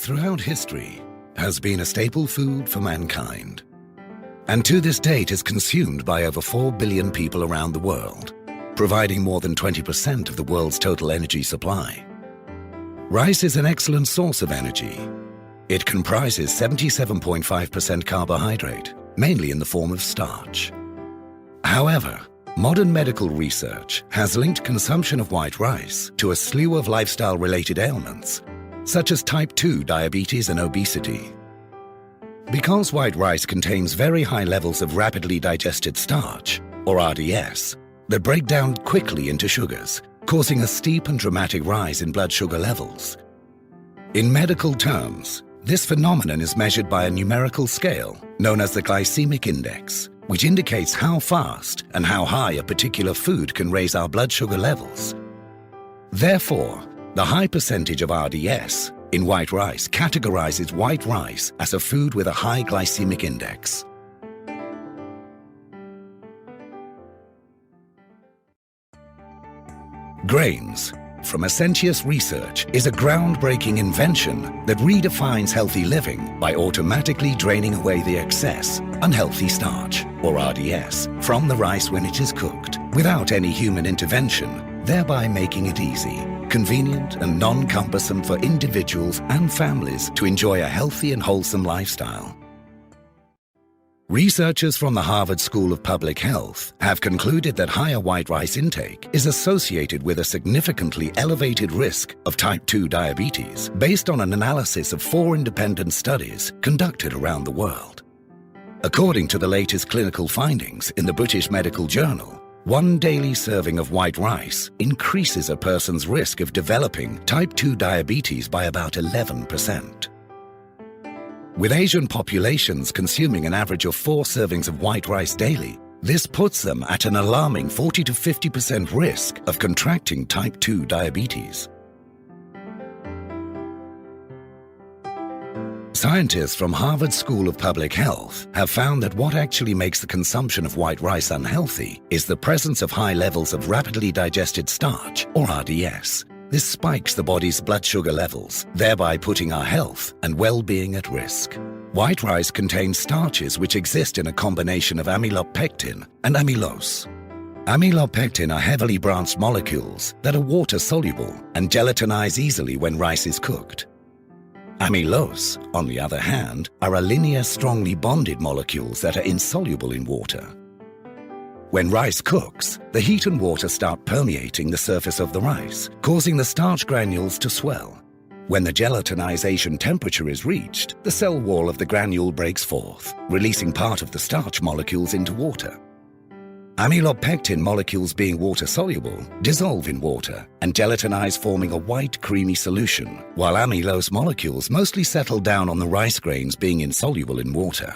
throughout history, has been a staple food for mankind, and to this date is consumed by over 4 billion people around the world, providing more than 20% of the world's total energy supply. Rice is an excellent source of energy. It comprises 77.5% carbohydrate, mainly in the form of starch. However, modern medical research has linked consumption of white rice to a slew of lifestyle-related ailments, such as type 2 diabetes and obesity. Because white rice contains very high levels of rapidly digested starch, or RDS, that break down quickly into sugars, causing a steep and dramatic rise in blood sugar levels. In medical terms, this phenomenon is measured by a numerical scale known as the glycemic index, which indicates how fast and how high a particular food can raise our blood sugar levels. Therefore, the high percentage of RDS in white rice categorizes white rice as a food with a high glycemic index. Grayns from Essentious Research is a groundbreaking invention that redefines healthy living by automatically draining away the excess, unhealthy starch, or RDS, from the rice when it is cooked, without any human intervention, thereby making it easy, convenient and non-cumbersome for individuals and families to enjoy a healthy and wholesome lifestyle. Researchers from the Harvard School of Public Health have concluded that higher white rice intake is associated with a significantly elevated risk of type 2 diabetes based on an analysis of 4 independent studies conducted around the world. According to the latest clinical findings in the British Medical Journal, 1 daily serving of white rice increases a person's risk of developing type 2 diabetes by about 11%. With Asian populations consuming an average of 4 servings of white rice daily, this puts them at an alarming 40 to 50% risk of contracting type 2 diabetes. Scientists from Harvard School of Public Health have found that what actually makes the consumption of white rice unhealthy is the presence of high levels of rapidly digested starch, or RDS. This spikes the body's blood sugar levels, thereby putting our health and well-being at risk. White rice contains starches which exist in a combination of amylopectin and amylose. Amylopectin are heavily branched molecules that are water-soluble and gelatinize easily when rice is cooked. Amylose, on the other hand, are a linear, strongly bonded molecules that are insoluble in water. When rice cooks, the heat and water start permeating the surface of the rice, causing the starch granules to swell. When the gelatinization temperature is reached, the cell wall of the granule breaks forth, releasing part of the starch molecules into water. Amylopectin molecules, being water-soluble, dissolve in water and gelatinize, forming a white, creamy solution, while amylose molecules mostly settle down on the rice grains, being insoluble in water.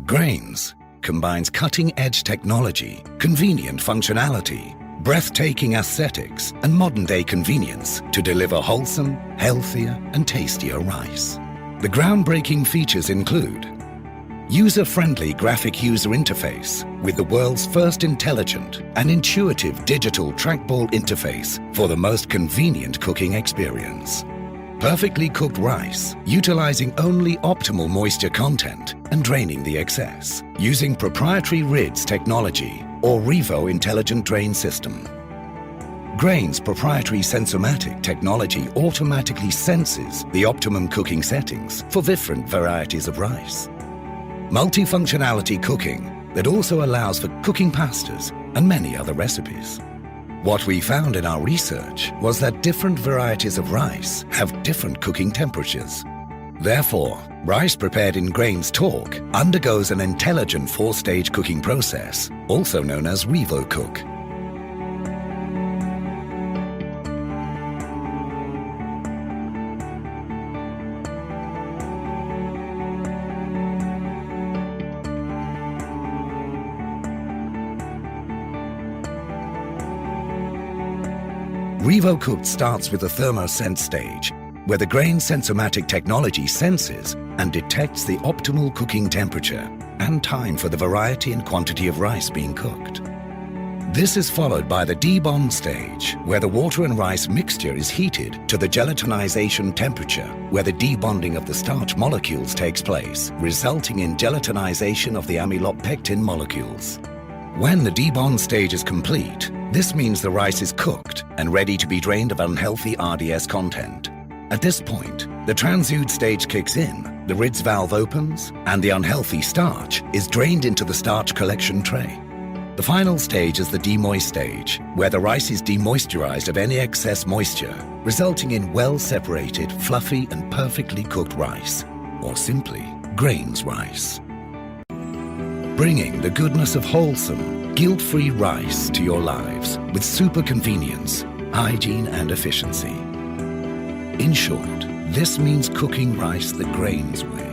Grayns combines cutting-edge technology, convenient functionality, breathtaking aesthetics, and modern-day convenience to deliver wholesome, healthier, and tastier rice. The groundbreaking features include user-friendly graphic user interface with the world's first intelligent and intuitive digital trackball interface for the most convenient cooking experience. Perfectly cooked rice, utilizing only optimal moisture content and draining the excess, using proprietary RIDS technology or Revo intelligent drain system. Grayns' proprietary Sensomatic technology automatically senses the optimum cooking settings for different varieties of rice. Multifunctionality cooking that also allows for cooking pastas and many other recipes. What we found in our research was that different varieties of rice have different cooking temperatures. Therefore, rice prepared in Grayns Torque undergoes an intelligent 4-stage cooking process, also known as Revo Cook. Revo Cooked starts with the thermosense stage, where the Grayns Sensomatic technology senses and detects the optimal cooking temperature and time for the variety and quantity of rice being cooked. This is followed by the debond stage, where the water and rice mixture is heated to the gelatinization temperature, where the debonding of the starch molecules takes place, resulting in gelatinization of the amylopectin molecules. When the debond stage is complete, this means the rice is cooked and ready to be drained of unhealthy RDS content. At this point, the transute stage kicks in, the RIDS valve opens, and the unhealthy starch is drained into the starch collection tray. The final stage is the demoist stage, where the rice is demoisturized of any excess moisture, resulting in well-separated, fluffy, and perfectly cooked rice, or simply, Grayns rice. Bringing the goodness of wholesome, guilt-free rice to your lives with super convenience, hygiene, and efficiency. In short, this means cooking rice the Grayns way.